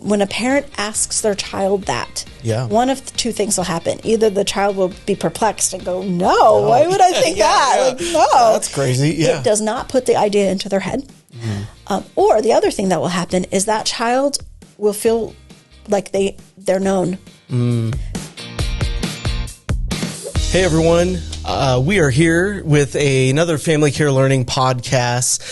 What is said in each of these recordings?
when a parent asks their child that, Yeah. one of the two things will happen. Either the child will be perplexed and go, no, why would I think that? Yeah. Like, no. That's crazy. Yeah. It does not put the idea into their head. Or the other thing that will happen is that child will feel like they're known. Hey everyone, we are here with another Family Care Learning podcast.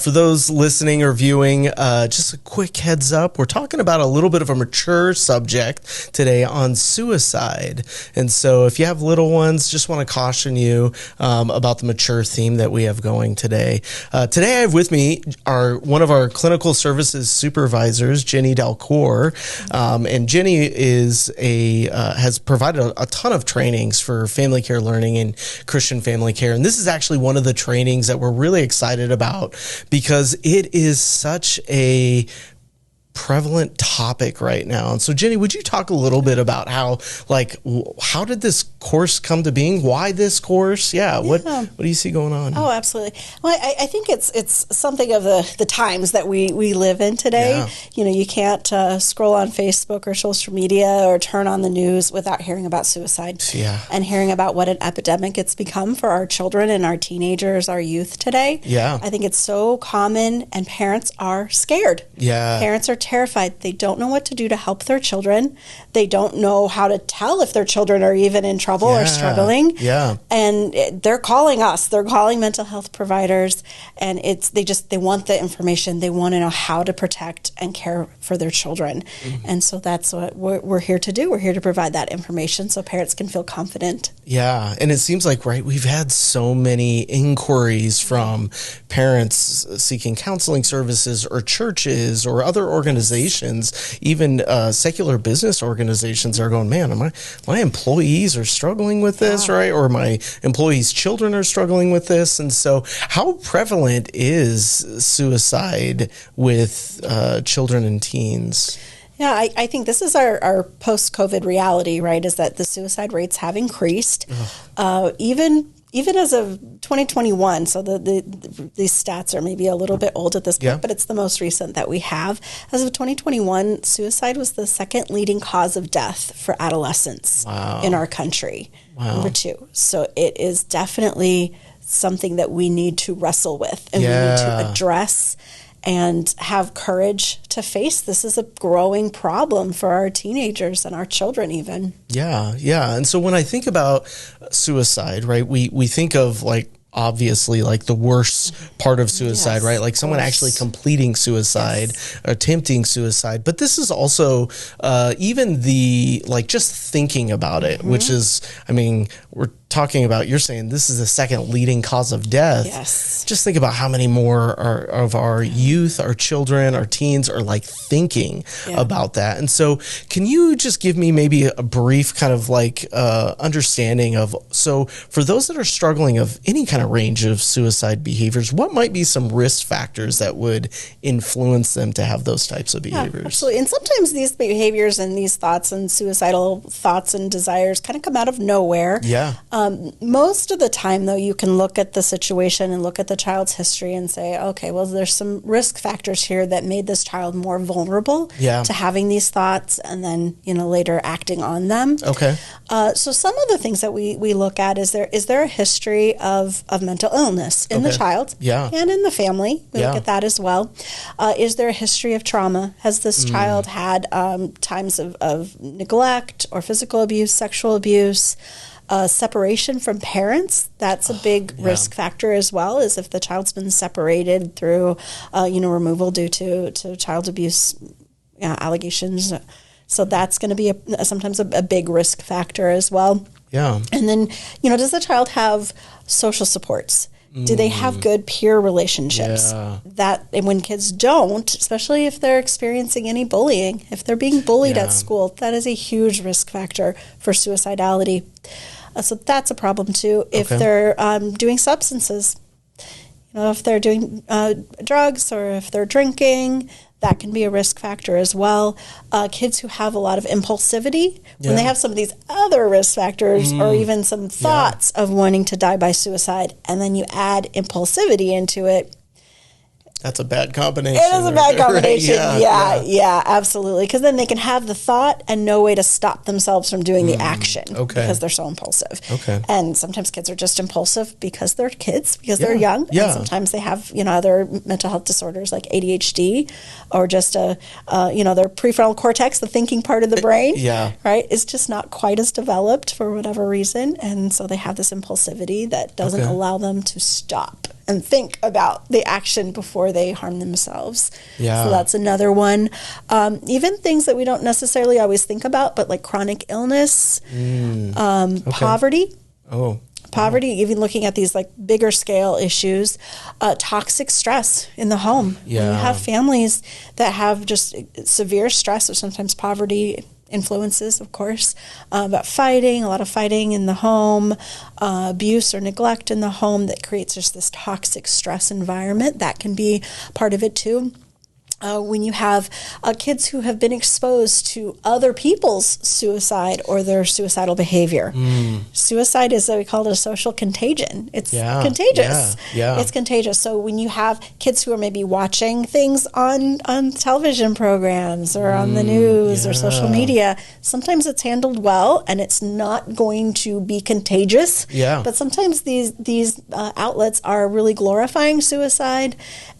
For those listening or viewing, just a quick heads up, we're talking about a little bit of a mature subject today on suicide. And so if you have little ones, just want to caution you about the mature theme that we have going today. Today I have with me one of our clinical services supervisors, Jennie Dalcour. And Jennie has provided a ton of trainings for family care learning and Christian family care. And this is actually one of the trainings that we're really excited about because it is such a prevalent topic right now. And so Jennie, would you talk a little bit about how did this course come to being? Why this course? Yeah. What do you see going on? Oh, absolutely. Well, I think it's something of the times that we live in today. Yeah. You know, you can't scroll on Facebook or social media or turn on the news without hearing about suicide. Yeah. And hearing about what an epidemic it's become for our children and our teenagers, our youth today. Yeah. I think it's so common, and parents are scared. Yeah. Parents are terrified. They don't know what to do to help their children. They don't know how to tell if their children are even in trouble or struggling. Yeah. And they're calling us. They're calling mental health providers, and they want the information. They want to know how to protect and care for their children. And so that's what we're here to do. We're here to provide that information so parents can feel confident. Yeah. And it seems like, right, we've had so many inquiries from parents seeking counseling services or churches or other organizations, even secular business organizations are going, man, my employees are struggling with this, right? Or my employees' children are struggling with this. And so how prevalent is suicide with children and teens? Yeah, I think this is our post-COVID reality, right, is that the suicide rates have increased. Even as of 2021, so these stats are maybe a little bit old at this point, but it's the most recent that we have. As of 2021, suicide was the second leading cause of death for adolescents in our country, number 2. So it is definitely something that we need to wrestle with, and we need to address and have courage to face. This is a growing problem for our teenagers and our children even. Yeah. And so when I think about suicide, right, we think of obviously the worst part of suicide, right? Like someone actually completing suicide, attempting suicide. But this is also even just thinking about it, which is, we're talking about, you're saying this is the second leading cause of death. Yes. Just think about how many more of our youth, our children, our teens are thinking about that. And so can you just give me maybe a brief kind of understanding of, so for those that are struggling of any kind of range of suicide behaviors, what might be some risk factors that would influence them to have those types of behaviors? Absolutely. And sometimes these behaviors and these thoughts and suicidal thoughts and desires kind of come out of nowhere. Yeah. Most of the time, though, you can look at the situation and look at the child's history and say, okay, well, there's some risk factors here that made this child more vulnerable to having these thoughts and then, later acting on them. Okay. So some of the things that we look at is there a history of mental illness in the child and in the family? We look at that as well. Is there a history of trauma? Has this child had times of neglect or physical abuse, sexual abuse? Separation from parents, that's a big risk factor as well, is if the child's been separated through, removal due to child abuse allegations. So that's going to be sometimes a big risk factor as well. Yeah. And then, does the child have social supports? Do they have good peer relationships? And when kids don't, especially if they're experiencing any bullying, if they're being bullied at school, that is a huge risk factor for suicidality. So that's a problem too. If they're doing substances, if they're doing drugs or if they're drinking, that can be a risk factor as well. Kids who have a lot of impulsivity, when they have some of these other risk factors or even some thoughts of wanting to die by suicide, and then you add impulsivity into it, That's a bad combination. It is a bad combination. Right? Yeah, absolutely. Because then they can have the thought and no way to stop themselves from doing the action because they're so impulsive. Okay. And sometimes kids are just impulsive because they're kids, because they're young. Yeah. And sometimes they have, other mental health disorders like ADHD or just their prefrontal cortex, the thinking part of the brain. Right. Is just not quite as developed for whatever reason. And so they have this impulsivity that doesn't allow them to stop and think about the action before they harm themselves. Yeah. So that's another one. Even things that we don't necessarily always think about, but like chronic illness, poverty. Poverty, even looking at these like bigger scale issues, toxic stress in the home. Yeah. When you have families that have just severe stress or sometimes poverty influences, of course, but a lot of fighting in the home, abuse or neglect in the home that creates just this toxic stress environment. That can be part of it too. When you have kids who have been exposed to other people's suicide or their suicidal behavior. Suicide is, we call it, a social contagion. It's contagious. Yeah. It's contagious. So when you have kids who are maybe watching things on television programs or on the news or social media, sometimes it's handled well and it's not going to be contagious. Yeah. But sometimes these outlets are really glorifying suicide,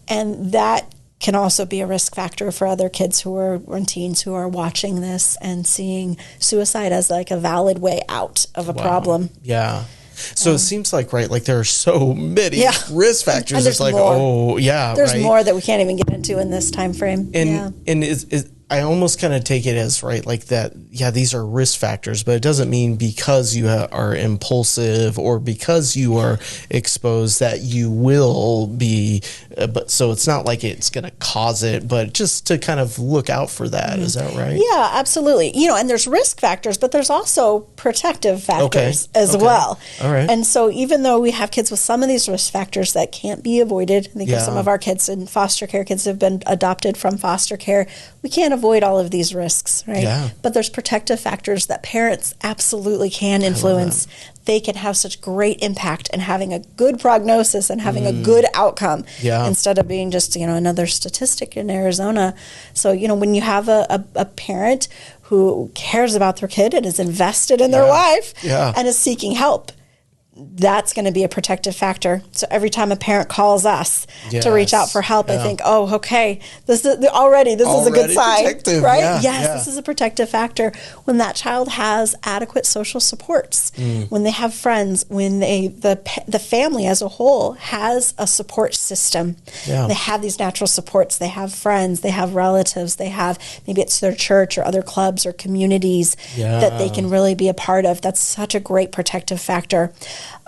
and that can also be a risk factor for other kids and teens who are watching this and seeing suicide as like a valid way out of a problem. Yeah. So it seems like, like there are so many risk factors. And it's like, more. There's more that we can't even get into in this time frame. And I almost kind of take it as, like that, these are risk factors, but it doesn't mean because you are impulsive or because you are exposed that you will be, but so it's not like it's going to cause it, but just to kind of look out for that. Is that right? Yeah, absolutely. And there's risk factors, but there's also protective factors as well. All right. And so even though we have kids with some of these risk factors that can't be avoided, I think of some of our kids in foster care, kids who have been adopted from foster care, we can't avoid all of these risks, right? Yeah. But there's protective factors that parents absolutely can influence. They can have such great impact in having a good prognosis and having a good outcome instead of being just, another statistic in Arizona. So, when you have a parent who cares about their kid and is invested in their life and is seeking help, that's going to be a protective factor. So every time a parent calls us to reach out for help, I think, okay, this is already is a good sign, right? This is a protective factor. When that child has adequate social supports, when they have friends, when the family as a whole has a support system, they have these natural supports, they have friends, they have relatives, they have, maybe it's their church or other clubs or communities that they can really be a part of. That's such a great protective factor.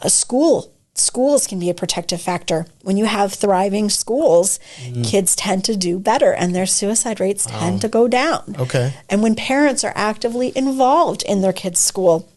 Schools can be a protective factor. When you have thriving schools, kids tend to do better and their suicide rates tend to go down. Okay. And when parents are actively involved in their kids' school,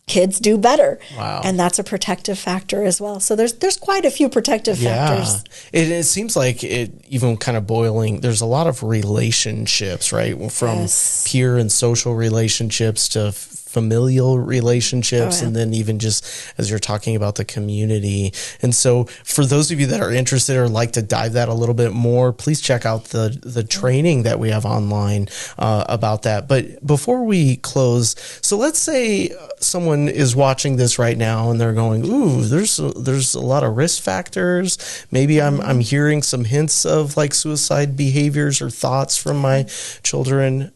kids do better. Wow. And that's a protective factor as well. So there's quite a few protective factors. It seems like even kind of boiling, there's a lot of relationships, right? From peer and social relationships to familial relationships, and then even just as you're talking about the community. And so for those of you that are interested or like to dive that a little bit more, please check out the training that we have online about that. But before we close, so let's say someone is watching this right now and they're going, ooh, there's a lot of risk factors. Maybe I'm hearing some hints of like suicide behaviors or thoughts from my children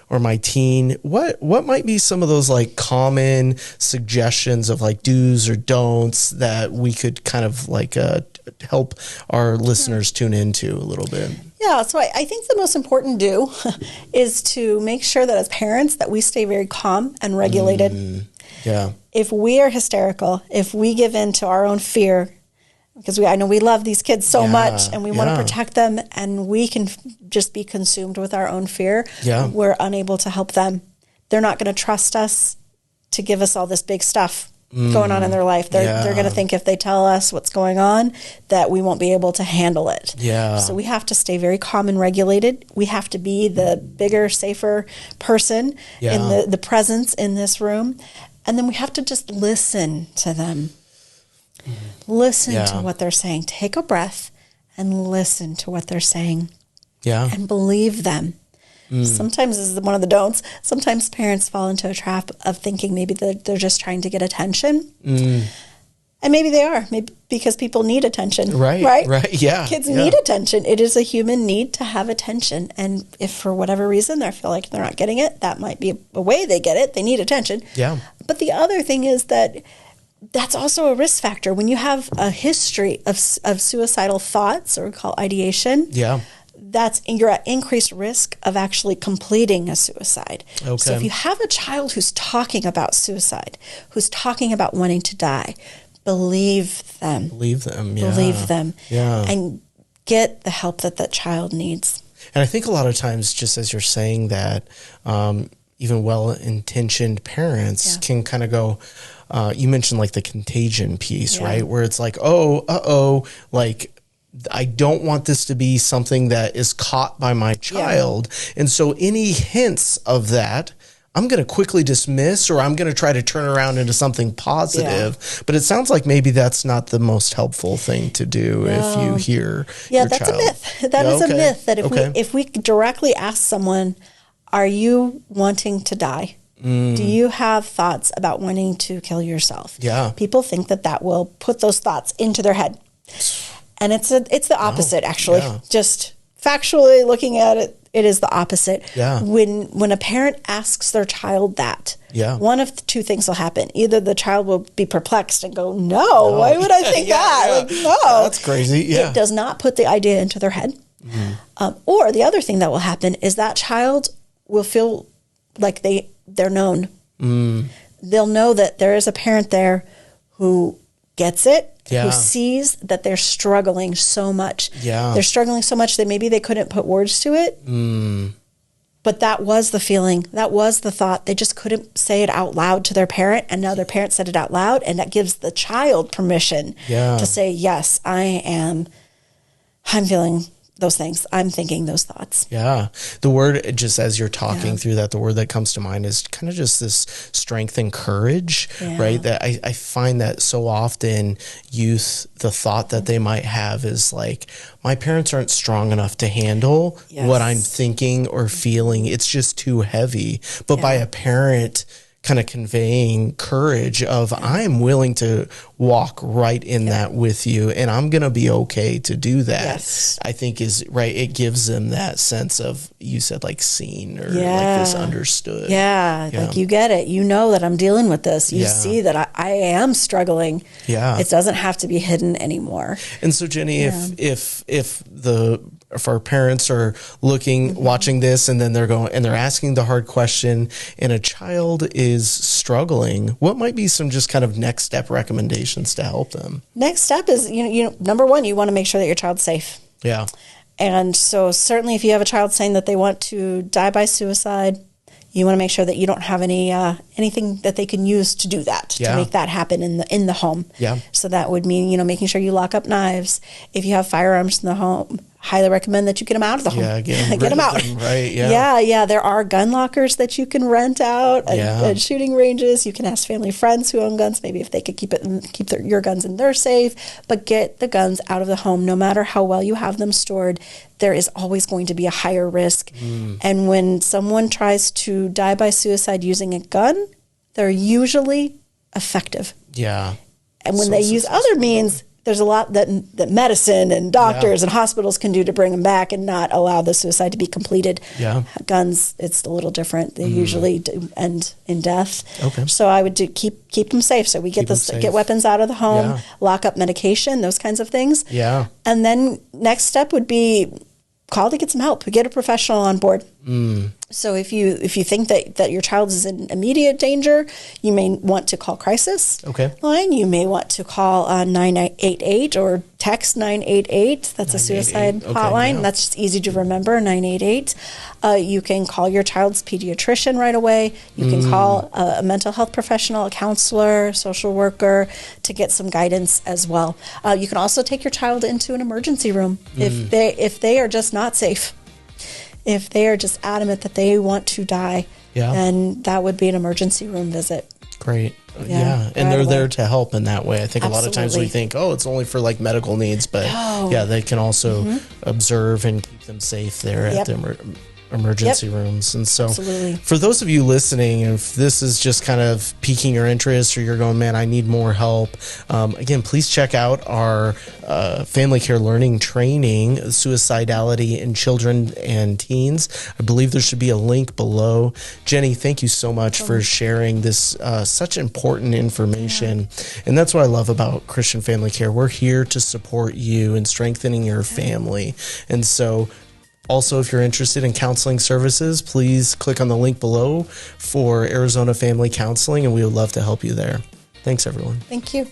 or my teen. What might be some of those like common suggestions of like do's or don'ts that we could kind of like help our listeners tune into a little bit? Yeah, so I think the most important do is to make sure that as parents that we stay very calm and regulated. Yeah. If we are hysterical, if we give in to our own fear, because I know we love these kids so much and we want to protect them, and we can just be consumed with our own fear, we're unable to help them. They're not going to trust us to give us all this big stuff going on in their life. They're going to think if they tell us what's going on that we won't be able to handle it. Yeah. So we have to stay very calm and regulated. We have to be the bigger, safer person in the presence in this room. And then we have to just listen to them. Listen to what they're saying. Take a breath and listen to what they're saying. Yeah. And believe them. Sometimes this is one of the don'ts. Sometimes parents fall into a trap of thinking maybe they're just trying to get attention. And maybe they are, maybe because people need attention. Right. Yeah. Kids need attention. It is a human need to have attention. And if for whatever reason they feel like they're not getting it, that might be a way they get it. They need attention. Yeah. But the other thing is that's also a risk factor. When you have a history of suicidal thoughts, or we call ideation, you're at increased risk of actually completing a suicide. Okay. So if you have a child who's talking about suicide, who's talking about wanting to die, believe them. Believe them, and get the help that child needs. And I think a lot of times, just as you're saying that, even well-intentioned parents can kind of go, you mentioned like the contagion piece, right? Where it's like, like, I don't want this to be something that is caught by my child. And so any hints of that, I'm going to quickly dismiss, or I'm going to try to turn around into something positive. But it sounds like maybe that's not the most helpful thing to do if you hear your that's child. A myth. That is a myth, that if we directly ask someone, are you wanting to die? Do you have thoughts about wanting to kill yourself? Yeah. People think that will put those thoughts into their head. And it's the opposite, actually. Yeah. Just factually looking at it, it is the opposite. Yeah. When a parent asks their child that, one of the two things will happen. Either the child will be perplexed and go, no, why would I think that? Like, no. That's crazy. Yeah. It does not put the idea into their head. Or the other thing that will happen is that child will feel like they're known. They'll know that there is a parent there who gets it, who sees that they're struggling so much. They're struggling so much that maybe they couldn't put words to it. But that was the feeling. That was the thought. They just couldn't say it out loud to their parent, and now their parent said it out loud, and that gives the child permission to say, yes, I'm feeling those things. I'm thinking those thoughts. Yeah. The word, just as you're talking through that, the word that comes to mind is kind of just this strength and courage, right? That I find that so often youth, the thought that they might have is like, my parents aren't strong enough to handle what I'm thinking or feeling. It's just too heavy. But by a parent kind of conveying courage of, I'm willing to walk right in that with you, and I'm going to be okay to do that. I think is right. It gives them that sense of, you said like seen, or like this understood. Like you get it. You know that I'm dealing with this. You see that I am struggling. It doesn't have to be hidden anymore. And so Jennie, if our parents are looking, watching this, and then they're asking the hard question, and a child is struggling, what might be some just kind of next step recommendations to help them? Next step is, number one, you want to make sure that your child's safe. Yeah. And so certainly if you have a child saying that they want to die by suicide, you want to make sure that you don't have anything that they can use to do that, to make that happen in the home. So that would mean, making sure you lock up knives. If you have firearms in the home, highly recommend that you get them out of the home. Get them out. Right. There are gun lockers that you can rent out at shooting ranges. You can ask family friends who own guns, maybe if they could keep your guns in their safe. But get the guns out of the home. No matter how well you have them stored, there is always going to be a higher risk. And when someone tries to die by suicide using a gun, they're usually effective. And when they use other means, there's a lot that medicine and doctors and hospitals can do to bring them back and not allow the suicide to be completed. Guns, it's a little different. They usually end in death. So I would keep them safe. So we get weapons out of the home, lock up medication, those kinds of things. And then next step would be call to get some help. Get a professional on board. So if you think that your child is in immediate danger, you may want to call crisis line. You may want to call 988 or text 988. That's a suicide hotline. That's just easy to remember, 988. You can call your child's pediatrician right away. You can call a mental health professional, a counselor, social worker, to get some guidance as well. You can also take your child into an emergency room if they are just not safe. If they are just adamant that they want to die, then that would be an emergency room visit. Great. Yeah. And they're there to help in that way. I think a lot of times we think, oh, it's only for like medical needs, but they can also observe and keep them safe there at the emergency rooms. And so for those of you listening, if this is just kind of piquing your interest or you're going, man, I need more help, again, please check out our family care learning training, Suicidality in Children and Teens. I believe there should be a link below. Jennie, thank you so much for sharing this such important information. And that's what I love about Christian Family Care. We're here to support you in strengthening your family. And so also, if you're interested in counseling services, please click on the link below for Arizona Family Counseling, and we would love to help you there. Thanks, everyone. Thank you.